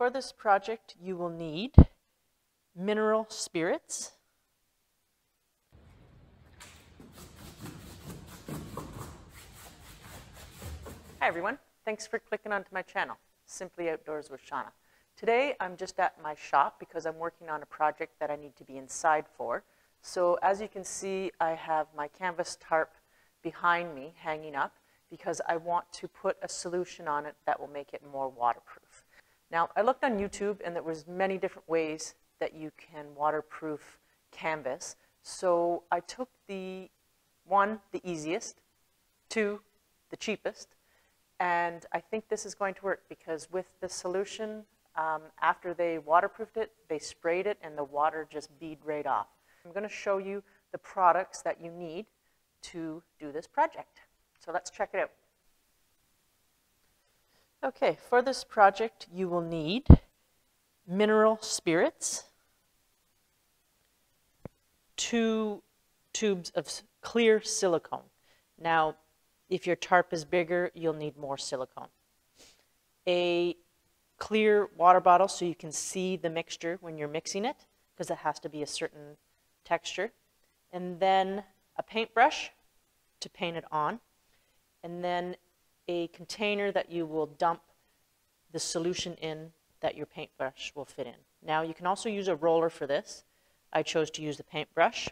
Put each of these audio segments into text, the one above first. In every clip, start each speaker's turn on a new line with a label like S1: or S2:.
S1: For this project, you will need mineral spirits, hi everyone, thanks for clicking onto my channel, Simply Outdoors with Shauna. Today I'm just at my shop because I'm working on a project that I need to be inside for. So as you can see, I have my canvas tarp behind me hanging up because I want to put a solution on it that will make it more waterproof. Now I looked on YouTube and there was many different ways that you can waterproof canvas. So I took the easiest, 2, the cheapest, and I think this is going to work because with the solution, after they waterproofed it, they sprayed it and the water just bead right off. I'm going to show you the products that you need to do this project. So let's check it out. Okay, for this project you will need mineral spirits, 2 tubes of clear silicone. Now, if your tarp is bigger, you'll need more silicone. A clear water bottle so you can see the mixture when you're mixing it, because it has to be a certain texture. And then a paintbrush to paint it on. And then a container that you will dump the solution in that your paintbrush will fit in. Now you can also use a roller for this. I chose to use the paintbrush.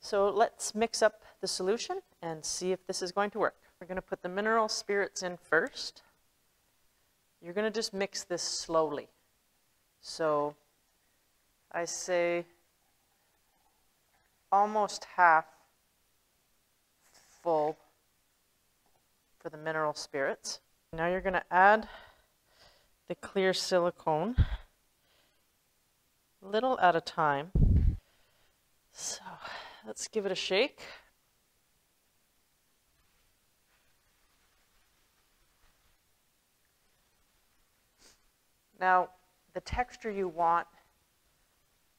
S1: So let's mix up the solution and see if this is going to work. We're going to put the mineral spirits in first. You're going to just mix this slowly. So I say almost half full for the mineral spirits. Now you're going to add the clear silicone, little at a time. So let's give it a shake. Now, the texture you want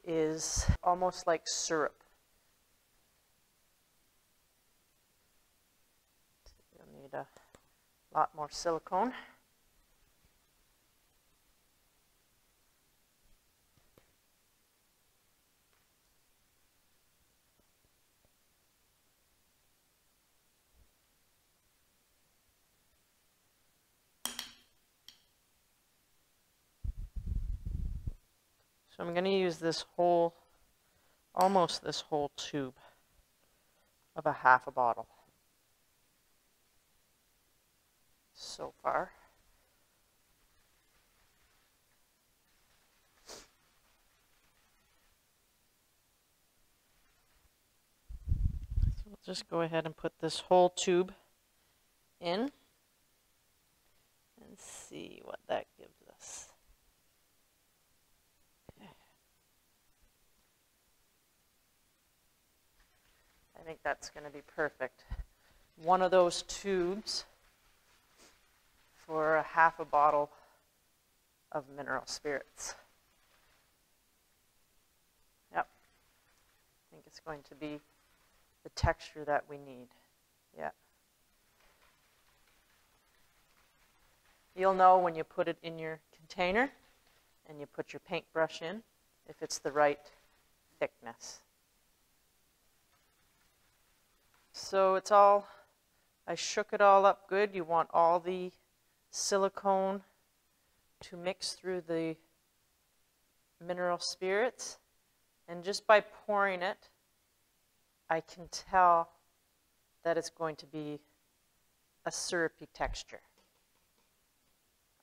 S1: is almost like syrup. You'll need a lot more silicone. So I'm going to use this whole, almost this whole tube of a half a bottle so far. So we'll just go ahead and put this whole tube in and see what that gives us. I think that's going to be perfect. One of those tubes for a half a bottle of mineral spirits. Yep. I think it's going to be the texture that we need. Yeah. You'll know when you put it in your container and you put your paintbrush in if it's the right thickness. So it's all, I shook it all up good. You want all the silicone to mix through the mineral spirits. And just by pouring it, I can tell that it's going to be a syrupy texture.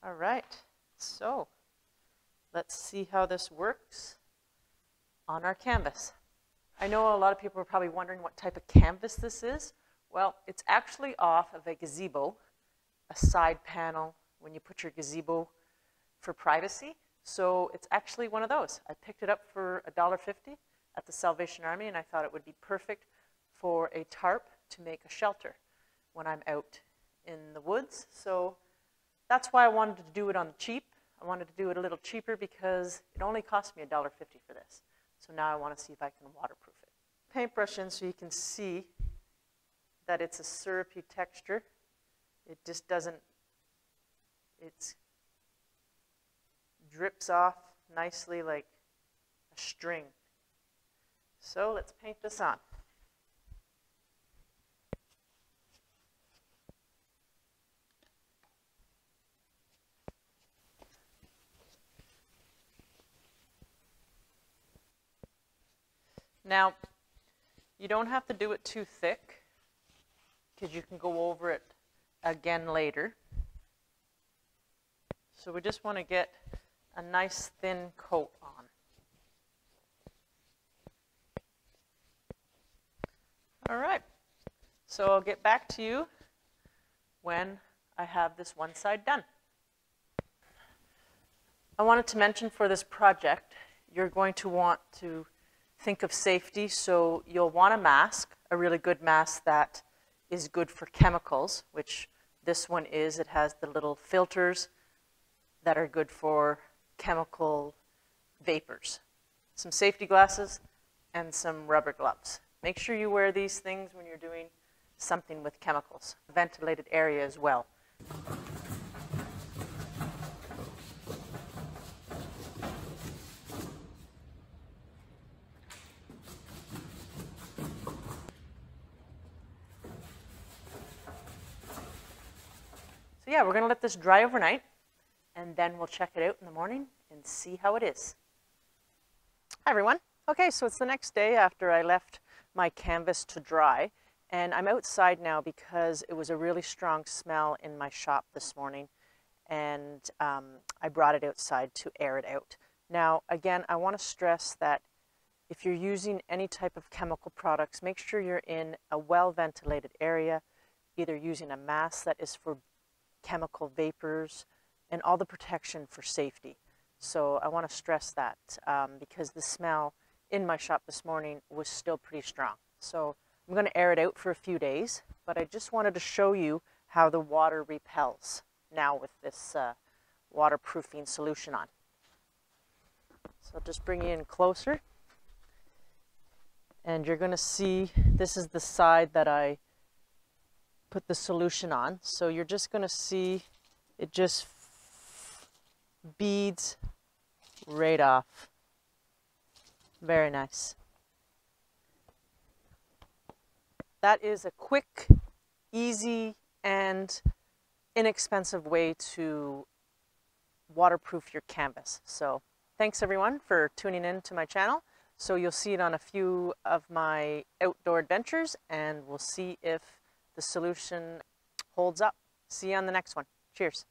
S1: All right, so let's see how this works on our canvas. I know a lot of people are probably wondering what type of canvas this is. Well, it's actually off of a gazebo, a side panel when you put your gazebo for privacy. So it's actually one of those. I picked it up for $1.50 at the Salvation Army, and I thought it would be perfect for a tarp to make a shelter when I'm out in the woods. So that's why I wanted to do it on the cheap. I wanted to do it a little cheaper because it only cost me $1.50 for this. So now I want to see if I can waterproof it. Paintbrush in so you can see that it's a syrupy texture. It just doesn't, it's drips off nicely like a string. So let's paint this on. Now, you don't have to do it too thick because you can go over it again later. So we just want to get a nice thin coat on. All right, so I'll get back to you when I have this one side done. I wanted to mention for this project, you're going to want to think of safety, so you'll want a mask, a really good mask that is good for chemicals, which this one is. It has the little filters that are good for chemical vapors. Some safety glasses and some rubber gloves. Make sure you wear these things when you're doing something with chemicals. A ventilated area as well. So yeah, we're going to let this dry overnight, and then we'll check it out in the morning and see how it is. Hi everyone. Okay, so it's the next day after I left my canvas to dry, and I'm outside now because it was a really strong smell in my shop this morning, and I brought it outside to air it out. Now, again, I want to stress that if you're using any type of chemical products, make sure you're in a well-ventilated area, either using a mask that is for chemical vapors and all the protection for safety. So I want to stress that because the smell in my shop this morning was still pretty strong. So I'm going to air it out for a few days, but I just wanted to show you how the water repels now with this waterproofing solution on. So I'll just bring you in closer, and you're going to see this is the side that I put the solution on. So you're just going to see it just beads right off. Very nice. That is a quick, easy, and inexpensive way to waterproof your canvas. So thanks everyone for tuning in to my channel. So you'll see it on a few of my outdoor adventures, and we'll see if the solution holds up. See you on the next one. Cheers.